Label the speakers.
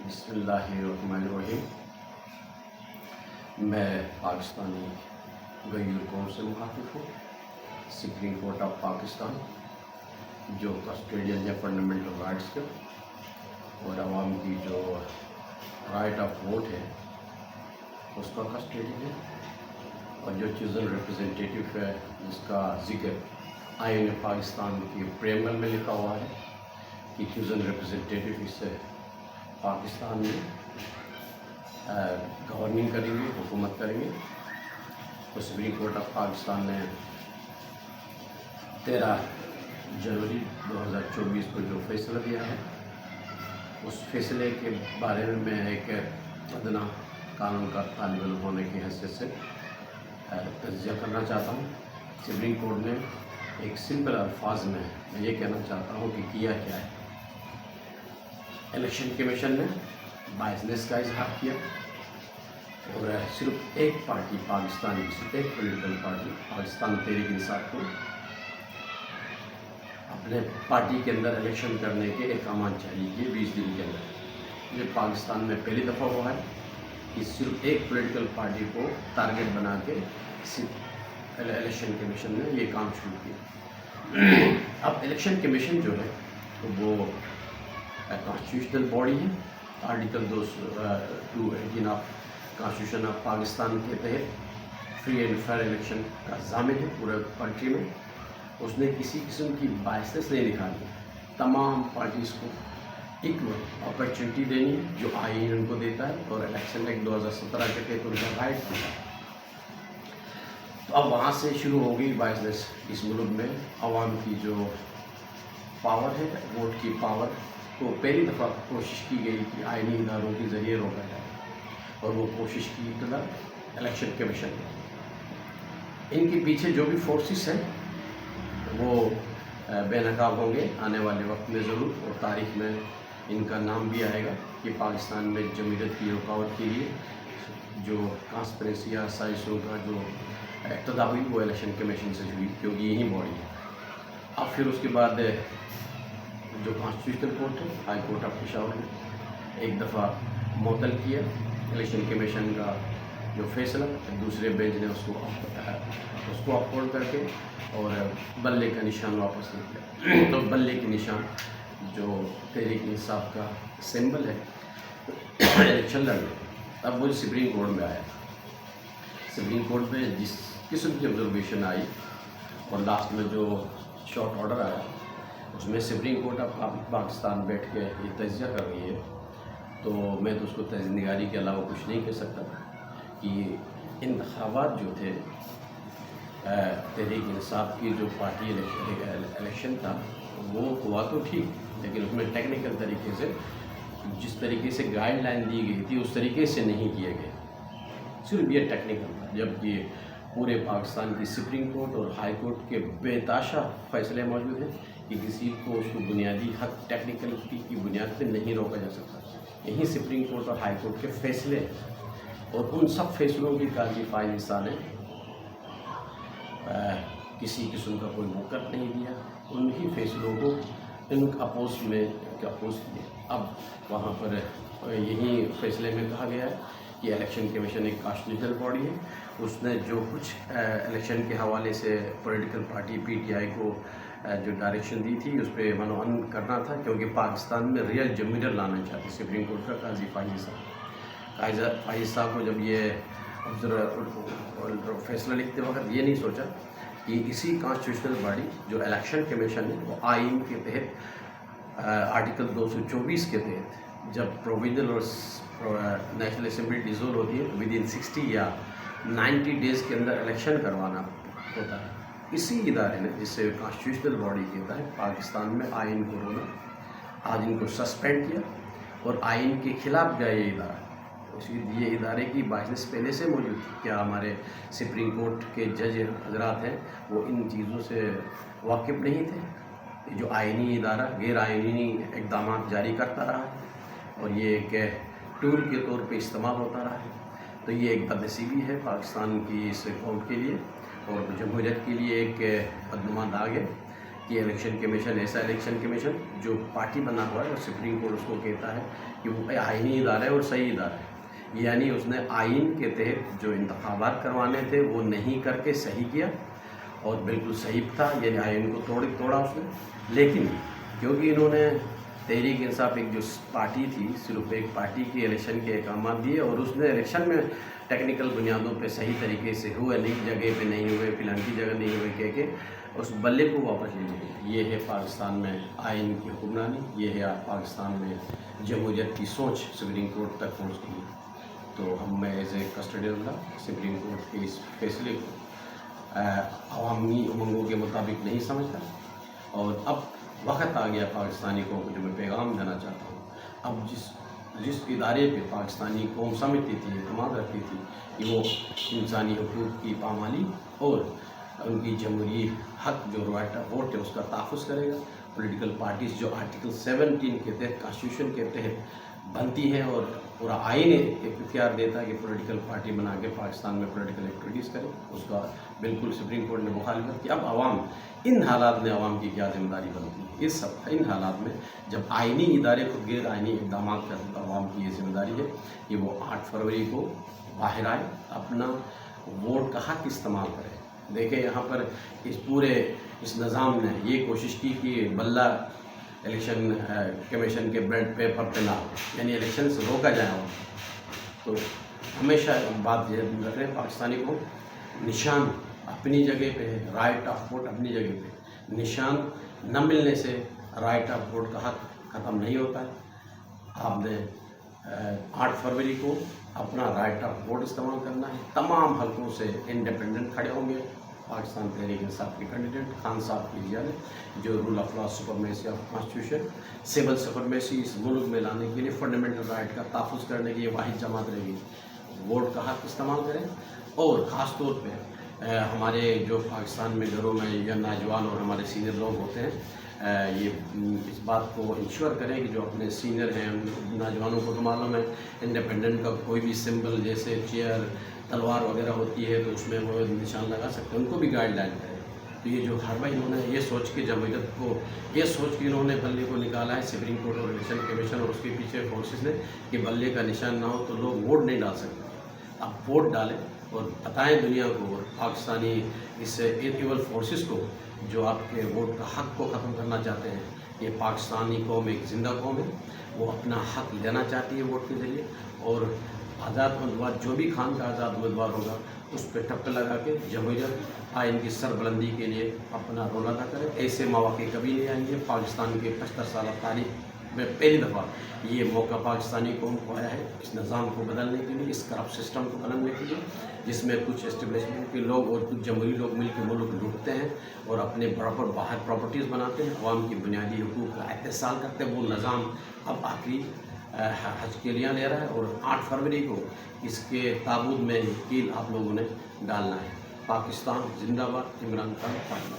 Speaker 1: बिस्मिल्लाहिर्रहमानिर्रहीम। मैं पाकिस्तानी गैर कौम से मुखातिब हूँ। सुप्रीम कोर्ट ऑफ पाकिस्तान जो कस्टोडियन है फंडामेंटल राइट्स के और आवाम की जो राइट ऑफ वोट है उसका कस्टोडियन है, और जो चूज़न रिप्रेजेंटेटिव है जिसका जिक्र आईन पाकिस्तान की प्रेमल में लिखा हुआ है कि चूज़न रिप्रेजेंटेटिव इससे पाकिस्तान में गवर्निंग करेंगे, हुकूमत करेंगे। तो सुप्रीम कोर्ट ऑफ पाकिस्तान ने 13 जनवरी 2024 को जो फैसला दिया है उस फैसले के बारे में मैं एक अदना कानून का तालिब इल्म होने की हैसियत से तज्ज़िया करना चाहता हूँ। सुप्रीम कोर्ट ने एक सिंपल अल्फाज में मैं ये कहना चाहता हूँ कि किया क्या है। इलेक्शन कमीशन ने बायसनेस का इजहार किया और सिर्फ एक पार्टी पाकिस्तान की, सिर्फ एक पॉलिटिकल पार्टी पाकिस्तान तहरीक इंसाफ को अपने पार्टी के अंदर इलेक्शन करने के अहकाम जारी किए 20 दिन के अंदर। ये पाकिस्तान में पहली दफ़ा हुआ है कि सिर्फ एक पॉलिटिकल पार्टी को टारगेट बना के इलेक्शन कमीशन ने ये काम शुरू किया। अब इलेक्शन कमीशन जो है तो वो कॉन्स्टिट्यूशनल बॉडी है। Article 218 of constitution of Pakistan के तहत फ्री एंड फेयर इलेक्शन का ज़ामिन है पूरे कंट्री में। उसने किसी किस्म की बायसेस नहीं निकाली, तमाम पार्टीज़ को इक्वल अपॉर्चुनिटी देनी है जो आईन उनको देता है और इलेक्शन एक्ट 2017 के तहत उनका राइट होता है। तो अब वहाँ से शुरू हो गई बायसेस। इस मुल्क में आवाम की जो पावर है, वोट की पावर, तो पहली दफ़ा कोशिश की गई कि आइनी इदारों के ज़रिए रोका जाए और वो कोशिश की इब्तदा इलेक्शन कमीशन ने। इनके पीछे जो भी फोर्सेस हैं वो बेनकाब होंगे आने वाले वक्त में ज़रूर, और तारीख में इनका नाम भी आएगा कि पाकिस्तान में जमहूरियत की रुकावट के लिए जो ट्रांसपेरेंसी या साइंसों का जो इब्तदा हुई वो इलेक्शन कमीशन से हुई, क्योंकि यही बॉडी है। अब फिर उसके बाद जो कॉन्स्टिट्यूशनल कोर्ट है, हाई कोर्ट ऑफ पेशावर ने एक दफ़ा मुअत्तल किया इलेक्शन कमीशन का जो फैसला, दूसरे बेंच ने उसको अपहोल्ड करके और बल्ले का निशान वापस ले लिया। तो बल्ले के निशान जो तहरीक इंसाफ का सिंबल है इलेक्शन लड़ने, अब वो सुप्रीम कोर्ट में आया। सुप्रीम कोर्ट में जिस किस्म की ऑब्जर्वेशन आई और लास्ट में जो शॉर्ट ऑर्डर आया उसमें सुप्रीम कोर्ट ऑफ पाकिस्तान बैठ के ये तज्ज़िया कर रही है, तो मैं तो उसको तज्ज़िया के अलावा कुछ नहीं कह सकता कि इंतखाबात जो थे तहरीक इंसाफ की जो पार्टी इलेक्शन था वो हुआ तो ठीक, लेकिन उसमें टेक्निकल तरीके से जिस तरीके से गाइडलाइन दी गई थी उस तरीके से नहीं किए गए, सिर्फ ये टेक्निकल था। जबकि पूरे पाकिस्तान की सुप्रीम कोर्ट और हाई कोर्ट के बेताशा फैसले मौजूद हैं कि किसी को उसको बुनियादी हक टेक्निकलिटी की बुनियाद पर नहीं रोका जा सकता। यही सुप्रीम कोर्ट और हाई कोर्ट के फैसले और उन सब फैसलों की काजी फाइल इंसान ने किसी किस्म का कोई मौक़िफ़ नहीं दिया, उन्हीं फैसलों को इन अपोज किया। अब वहाँ पर यही फैसले में कहा गया है कि इलेक्शन कमीशन एक कॉन्स्टिट्यूशनल बॉडी है। उसने जो कुछ इलेक्शन के हवाले से पॉलिटिकल पार्टी PTI को जो डायरेक्शन दी थी उस पर मनोअन करना था, क्योंकि पाकिस्तान में रियल जमहूरियत लाना चाहते सुप्रीम कोर्ट का काजी फाइज साहब को जब ये फैसला लिखते वक्त ये नहीं सोचा कि इसी कॉन्स्टिट्यूशनल बॉडी जो इलेक्शन कमीशन है वो आइन के तहत आर्टिकल 224 के तहत जब प्रोविजनल और नेशनल असेंबली डिसोल्व होती है विद इन 60 या 90 डेज़ के अंदर इलेक्शन करवाना होता है। इसी इदारे ने, जिससे कॉन्स्टिट्यूशनल बॉडी कहता है, पाकिस्तान में आइन को रोना, आज इनको सस्पेंड किया और आइन के खिलाफ गया ये इदारा। ये इदारे की बाइसनेस पहले से मौजूद थी। क्या हमारे सुप्रीम कोर्ट के जज हजरात हैं वो इन चीज़ों से वाकिफ़ नहीं थे? जो आइनी इदारा गैर आइनी इक़दाम जारी करता रहा है और ये एक टूल के तौर पे इस्तेमाल होता रहा है। तो ये एक बदनसीबी है पाकिस्तान की इस कौम के लिए और जमहूरियत के लिए एक बदनुमा दाग है کہ الیکشن کمیشن ایسا الیکشن کمیشن جو پارٹی بنا ہوا ہے اور سپریم کورٹ اس کو کہتا ہے کہ وہ آئینی ادارہ ہے اور صحیح ادارہ ہے، یعنی اس نے آئین کے تحت جو انتخابات کروانے تھے وہ نہیں کر کے صحیح کیا اور بالکل صحیح تھا، یعنی آئین کو توڑا اس نے. لیکن کیونکہ انہوں نے تحریک انصاف ایک جو پارٹی تھی، صرف ایک پارٹی کی الیکشن کے احکامات دیے اور اس نے الیکشن میں ٹیکنیکل بنیادوں پہ صحیح طریقے سے ہوئے نہیں، جگہ پہ نہیں ہوئے، فلان کی جگہ نہیں ہوئے کہہ کے اس بلے کو واپس لے لیا. یہ ہے پاکستان میں آئین کی حکمرانی، یہ ہے پاکستان میں جمہوریت کی سوچ سپریم کورٹ تک پہنچ گئی. تو میں as a custodian law supreme court کے اس فیصلے کو عوامی امنگوں کے مطابق نہیں سمجھتا، اور اب وقت آ گیا پاکستانی قوم کو جو میں پیغام دینا چاہتا ہوں. اب جس ادارے پہ پاکستانی قوم سمجھتی تھی، اعتماد رکھتی تھی کہ وہ انسانی حقوق کی پامالی اور ان کی جمہوری حق جو رائٹ آف ووٹ ہے اس کا تحفظ کرے گا. پولیٹیکل پارٹیز جو آرٹیکل 17 کے تحت کانسٹیٹیوشن کے تحت بنتی ہیں اور پورا آئین اختیار دیتا ہے کہ پولیٹیکل پارٹی بنا کے پاکستان میں پولیٹیکل ایکٹیویٹیز کرے، اس کا بالکل سپریم کورٹ نے مخالفت کی. اب عوام ان حالات میں عوام کی کیا ذمہ داری بنتی ہے؟ ان حالات میں جب آئینی ادارے خود غیر آئینی اقدامات کرتے تو عوام کی یہ ذمہ داری ہے کہ وہ 8 فروری کو باہر آئے، اپنا ووٹ کا حق استعمال کرے. دیکھیں یہاں پر اس نظام نے یہ کوشش کی کہ بلہ الیکشن کمیشن کے بیلٹ پیپر پہ نہ ہو، یعنی الیکشن سے روکا جائے. ہو تو ہمیشہ بات یہ رکھ رہے ہیں پاکستانی کو، نشان اپنی جگہ پہ ہے، رائٹ آف ووٹ اپنی جگہ پہ، نشان نہ ملنے سے رائٹ آف ووٹ کا حق ختم نہیں ہوتا ہے. آپ نے 8 فروری کو اپنا رائٹ آف ووٹ استعمال کرنا ہے. تمام حلقوں سے انڈیپینڈنٹ کھڑے ہوں گے. پاکستان تحریک انصاف کے کینڈیڈیٹ خان صاحب کی جانب جو rule of law, supremacy of constitution, civil supremacy اس ملک میں لانے کے لیے فنڈامنٹل رائٹ کا تحفظ کرنے کی یہ واحد جماعت رہے گی. ووٹ کا حق استعمال کریں، اور خاص طور پہ ہمارے جو پاکستان میں گھروں میں یا نوجوان اور ہمارے سینئر لوگ ہوتے ہیں، یہ اس بات کو انشور کریں کہ جو اپنے سینئر ہیں نوجوانوں کو تو معلوم ہے انڈیپینڈنٹ کا کوئی بھی سمبل جیسے چیئر، تلوار وغیرہ ہوتی ہے تو اس میں وہ نشان لگا سکتے ہیں، ان کو بھی گائیڈ لائن کریں. تو یہ جو ہر بھائی انہوں نے یہ سوچ کے جمہوریت کو یہ سوچ کے انہوں نے بلے کو نکالا ہے سپریم کورٹ اور الیکشن کمیشن اور اس کے پیچھے فورسز نے کہ بلے کا نشان نہ ہو تو لوگ ووٹ نہیں ڈال سکتے. اب ووٹ ڈالیں اور بتائیں دنیا کو اور پاکستانی اس ایول فورسز کو جو آپ کے ووٹ کا حق کو ختم کرنا چاہتے ہیں. یہ پاکستانی قوم ایک زندہ قوم ہے، وہ اپنا حق لینا چاہتی ہے ووٹ کے ذریعے، اور آزاد امیدوار جو بھی خان کا آزاد امیدوار ہوگا اس پہ ٹپے لگا کے جمہوریت آئین کی سربلندی کے لیے اپنا رول ادا کرے. ایسے مواقع کبھی نہیں آئیں گے. پاکستان کے 75 سالہ تاریخ میں پہلی دفعہ یہ موقع پاکستانی قوم کو آیا ہے اس نظام کو بدلنے کے لیے، اس کرپٹ سسٹم کو بدلنے کے لیے جس میں کچھ اسٹیبلشمنٹ کے لوگ اور کچھ جمہوری لوگ مل کے ملک لوٹتے ہیں اور اپنے باہر پراپرٹیز بناتے ہیں، عوام کی بنیادی حقوق کا احتسال کرتے ہیں. وہ نظام اب آخری حج کے لیے لے رہا ہے، اور 8 فروری کو اس کے تابوت میں کیل آپ لوگوں نے ڈالنا ہے. پاکستان زندہ باد. عمران خان.